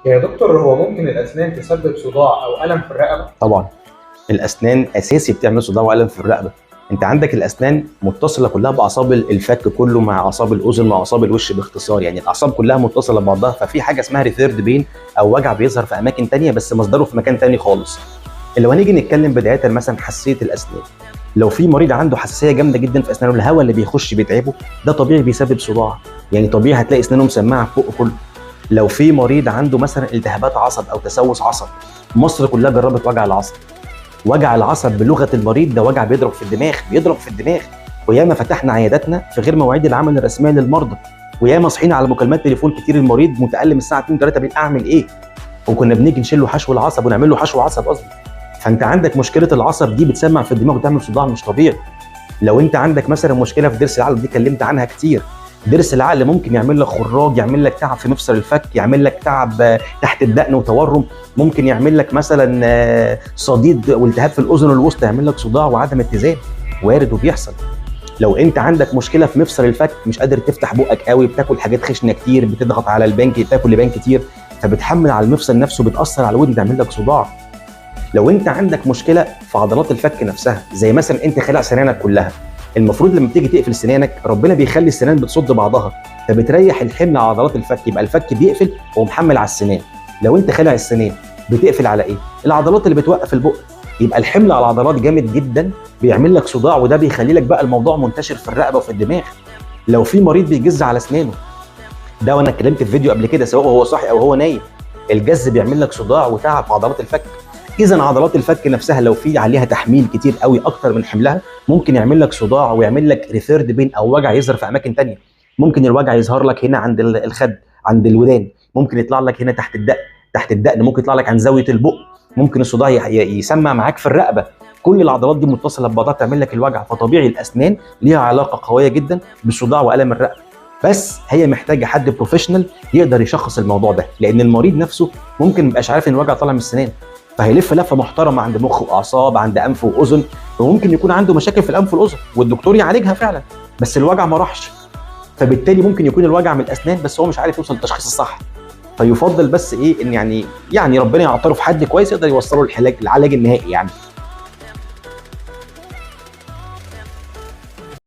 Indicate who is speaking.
Speaker 1: يا دكتور، هو ممكن الأسنان تسبب صداع أو ألم في الرقبة؟
Speaker 2: طبعا الاسنان اساسي بتعمل صداع والم في الرقبه. انت عندك الاسنان متصله كلها باعصاب الفك كله، مع اعصاب الاذن، مع اعصاب الوش، باختصار يعني الاعصاب كلها متصله ببعضها. ففي حاجه اسمها ريثيرد بين او وجع بيظهر في اماكن تانية بس مصدره في مكان تاني خالص. لو هنيجي نتكلم بدايه مثلا حساسيه الاسنان، لو في مريض عنده حساسيه جامده جدا في اسنانه، الهواء اللي بيخش بيتعبه، ده طبيعي بيسبب صداع. يعني طبيعي هتلاقي اسنانه مسمعه فوق كله. لو في مريض عنده مثلا التهابات عصب او تسوس عصب، مصر كلها جربت وجع العصب. وجع العصب بلغه المريض ده وجع بيضرب في الدماغ، بيضرب في الدماغ. وياما فتحنا عياداتنا في غير مواعيد العمل الرسميه للمرضى، وياما صحينا على مكالمات تليفون كتير، المريض متالم الساعه 2 3 بالليل، اعمل ايه؟ وكنا بنيجي نشيل له حشو العصب ونعمل له حشو عصب قصدي. فانت عندك مشكله العصب دي بتسمع في الدماغ وتعمل صداع مش طبيعي. لو انت عندك مثلا مشكله في ضرس العقل، دي اتكلمت عنها كتير. ضرس العقل ممكن يعمل لك خراج، يعمل لك تعب في مفصل الفك، يعمل لك تعب تحت الدقن وتورم، ممكن يعمل لك مثلا صديد والتهاب في الاذن الوسطى، يعمل لك صداع وعدم اتزان، وارد وبيحصل. لو انت عندك مشكله في مفصل الفك، مش قادر تفتح بقك قوي، بتاكل حاجات خشنه كتير، بتضغط على البنك، بتاكل لبان كتير، فبتحمل على المفصل نفسه، بتاثر على الودن، تعمل لك صداع. لو انت عندك مشكله في عضلات الفك نفسها، زي مثلا انت خلع سنانك كلها، المفروض لما تيجي تقفل سنانك ربنا بيخلي السنان بتصد بعضها، فبتريح الحمل على عضلات الفك، يبقى الفك بيقفل ومحمل على السنان. لو انت خلع السنان بتقفل على ايه؟ العضلات اللي بتوقف البق، يبقى الحمل على العضلات جامد جدا، بيعمل لك صداع، وده بيخلي لك بقى الموضوع منتشر في الرقبه وفي الدماغ. لو في مريض بيجز على اسنانه، ده وانا اتكلمت في فيديو قبل كده، سواء هو صاحي او هو نايم، الجز بيعمل لك صداع وتعب في عضلات الفك. اذا عضلات الفك نفسها لو في عليها تحميل كتير قوي اكتر من حملها، ممكن يعمل لك صداع ويعمل لك ريثيرد بين او وجع يظهر في اماكن تانية. ممكن الوجع يظهر لك هنا عند الخد، عند الودان، ممكن يطلع لك هنا تحت الدقن، تحت الدقن ممكن يطلع لك عن زاويه البق، ممكن الصداع يسمع معاك في الرقبه. كل العضلات دي متصله ببعضها تعمل لك الوجع. فطبيعي الاسنان ليها علاقه قويه جدا بالصداع والم الرقبه، بس هي محتاجه حد بروفيشنال يقدر يشخص الموضوع ده، لان المريض نفسه ممكن ما يبقاش عارف ان الوجع طالع من السنان، فهيلف لفه محترمه عند مخ واعصاب، عند انف واذن، وممكن يكون عنده مشاكل في الانف والاذن والدكتور يعالجها فعلا، بس الوجع ما راحش. فبالتالي ممكن يكون الوجع من الاسنان بس هو مش عارف يوصل للتشخيص الصح. فيفضل بس ايه، ان يعني ربنا يعطره في حد كويس يقدر يوصله العلاج النهائي يعني.